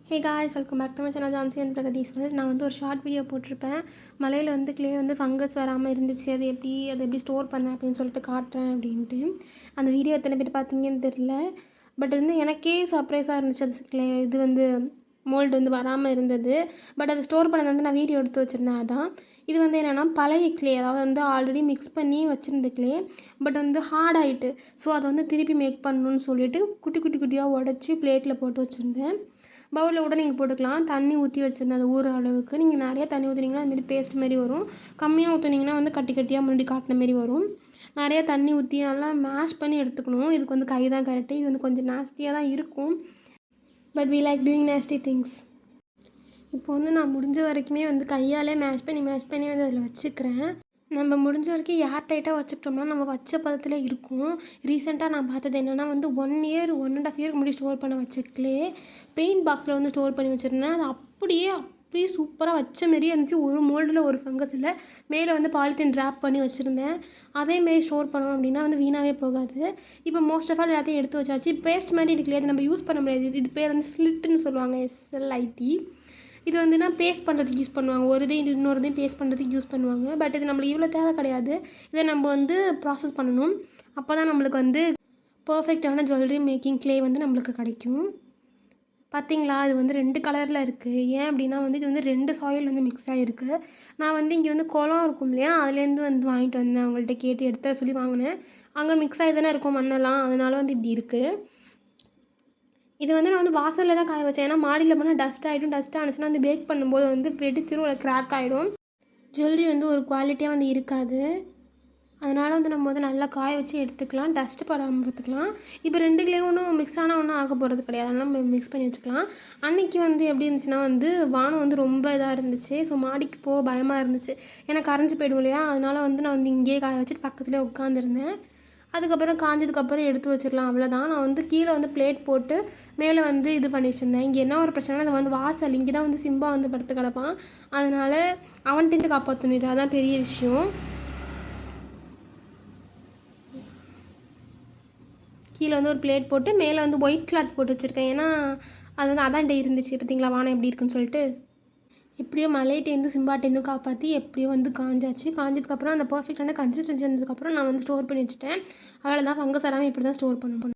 Hey guys, welcome back to my channel Jhansi and Pragadeeswar. நான் வந்து ஒரு ஷார்ட் வீடியோ போட்டிருப்பேன். மலையில் வந்து க்ளே வந்து ஃபங்கஸ் வராமல் இருந்துச்சு, அது எப்படி ஸ்டோர் பண்ணேன் அப்படின்னு சொல்லிட்டு காட்டுறேன் அப்படின்ட்டு. அந்த வீடியோ எத்தனை பேர் பார்த்தீங்கன்னு தெரில. பட் வந்து எனக்கே சர்ப்ரைஸாக இருந்துச்சு. அது க்ளே இது வந்து மோல்டு வந்து வராமல் இருந்தது. பட் அது ஸ்டோர் பண்ணது வந்து நான் வீடியோ எடுத்து வச்சுருந்தேன். அதான் இது வந்து என்னென்னா பழைய க்ளே, அதாவது வந்து ஆல்ரெடி மிக்ஸ் பண்ணி வச்சுருந்த க்ளே. பட் வந்து ஹார்ட் ஆகிட்டு. ஸோ அதை வந்து திருப்பி மேக் பண்ணணுன்னு சொல்லிவிட்டு குட்டி குட்டி குட்டியாக உடச்சி பிளேட்டில் போட்டு வச்சுருந்தேன். பவுலில் கூட நீங்கள் போட்டுக்கலாம். தண்ணி ஊற்றி வச்சுருந்தேன் அது ஊற அளவுக்கு. நீங்கள் நிறைய தண்ணி ஊற்றுனீங்கன்னா அதுமாரி பேஸ்ட் மாரி வரும். கம்மியாக ஊற்றுனீங்கன்னா வந்து கட்டி கட்டியாக முன்னாடி காட்டின மாரி வரும். நிறையா தண்ணி ஊற்றி நல்லா மேஷ் பண்ணி எடுத்துக்கணும். இதுக்கு வந்து கை தான் கரெக்டு. இது வந்து கொஞ்சம் நாஸ்டியாக தான் இருக்கும். But we like doing nasty things. இப்போ வந்து நான் முடிஞ்ச வரைக்குமே வந்து கையாலே மேஷ் பண்ணி வந்து அதில் வச்சுக்கிறேன். நம்ம முடிஞ்ச வரைக்கும் ஏர் டைட்டாக வச்சுக்கிட்டோம்னா நம்ம வச்ச பதத்தில் இருக்கும். ரீசெண்டாக நான் பார்த்தது என்னென்னா வந்து 1 இயர் 1.5 இயருக்கு முன்னாடி ஸ்டோர் பண்ண வச்சுக்கலே பெயிண்ட் பாக்ஸில் வந்து ஸ்டோர் பண்ணி வச்சுருந்தேன். அது அப்படியே சூப்பராக வச்ச மாரியே இருந்துச்சு. ஒரு மோல்டில் ஒரு ஃபங்கஸ் இல்லை. மேலே வந்து பாலித்தீன் ட்ராப் பண்ணி வச்சுருந்தேன். அதேமாரி ஸ்டோர் பண்ணோம் அப்படின்னா வந்து வீணாகவே போகாது. இப்போ மோஸ்ட் ஆஃப் ஆல் எல்லாத்தையும் எடுத்து வச்சாச்சு. பேஸ்ட் மாதிரி இருக்குல்லையா, அது நம்ம யூஸ் பண்ண முடியாது. இது பேர் வந்து ஸ்லிட்டுன்னு சொல்லுவாங்க, SLIT. இது வந்துன்னா பேஸ்ட் பண்ணுறதுக்கு யூஸ் பண்ணுவாங்க. ஒரு இது இன்னொரு பேஸ்ட் பண்ணுறதுக்கு யூஸ் பண்ணுவாங்க. பட் இது நம்மளுக்கு இவ்வளோ தேவை கிடையாது. இதை நம்ம வந்து ப்ராசஸ் பண்ணணும். அப்போ தான் நம்மளுக்கு வந்து பர்ஃபெக்டான ஜுவல்லரி மேக்கிங் க்ளே வந்து நம்மளுக்கு கிடைக்கும். பார்த்திங்களா, இது வந்து 2 கலரில் இருக்குது. ஏன் அப்படின்னா வந்து இது வந்து 2 சாயில் வந்து மிக்ஸ் ஆகிருக்கு. நான் வந்து இங்கே வந்து குளம் இருக்கும் இல்லையா, அதுலேருந்து வந்து வாங்கிட்டு வந்தேன். அவங்கள்ட்ட கேட்டு எடுத்த சொல்லி வாங்கினேன். அங்கே மிக்ஸ் ஆகி தானே இருக்கும் மண்ணெல்லாம், அதனால வந்து இப்படி இருக்குது. இது வந்து நான் வந்து வாசலில் தான் காய வச்சேன். ஏன்னா மாடியில் போனால் டஸ்ட் ஆகிடும். டஸ்ட் ஆனிச்சுன்னா வந்து பேக் பண்ணும்போது வந்து வெடிச்சிரும், இல்லை கிராக் ஆகிடும். ஜுவல்லரி வந்து ஒரு குவாலிட்டியாக வந்து இருக்காது. அதனால் வந்து நம்ம வந்து நல்லா காய வச்சு எடுத்துக்கலாம். டஸ்ட்டு படாமல் பார்த்துக்கலாம். இப்போ 2 கிலோவும் ஒன்றும் மிக்ஸ் ஆனால் ஒன்றும் ஆக போகிறது கிடையாது. அதனால் நம்ம மிக்ஸ் பண்ணி வச்சுக்கலாம். அன்றைக்கி வந்து எப்படி இருந்துச்சுன்னா வந்து வானம் வந்து ரொம்ப இதாக இருந்துச்சு. ஸோ மாடிக்கு போக பயமாக இருந்துச்சு. ஏன்னா கரைஞ்சி போய்டும் இல்லையா, அதனால் வந்து நான் வந்து இங்கேயே காய வச்சுட்டு பக்கத்துலேயே உட்காந்துருந்தேன். அதுக்கப்புறம் காஞ்சதுக்கப்புறம் எடுத்து வச்சிடலாம், அவ்வளோதான். நான் வந்து கீழே வந்து பிளேட் போட்டு மேலே வந்து இது பண்ணி வச்சுருந்தேன். இங்கே என்ன ஒரு பிரச்சனைனா, அது வந்து வாசல் இங்கே தான் வந்து சிம்பா வந்து படுத்து கிடப்பான். அதனால் அவன்கிட்டேருந்து காப்பாற்றணும். இது அதான் பெரிய விஷயம். கீழே வந்து ஒரு பிளேட் போட்டு மேலே வந்து ஒயிட் கிளாத் போட்டு வச்சுருக்கேன். ஏன்னா அது வந்து அதான் இருந்துச்சு. பார்த்தீங்களா வானம் எப்படி இருக்குன்னு சொல்லிட்டு. எப்படியோ மலையிட்டேருந்து சிம்பாட்டேருந்து காப்பாற்றி எப்படியோ வந்து காஞ்சாச்சு. காஞ்சதுக்கப்புறம் அந்த பர்ஃபெக்டான கன்சிஸ்டன்சி வந்ததுக்கப்புறம் நான் வந்து ஸ்டோர் பண்ணி வச்சுட்டேன். அவ்வளோதான். ஃபங்கஸ் வராமல் இப்படி தான் ஸ்டோர் பண்ண போனேன்.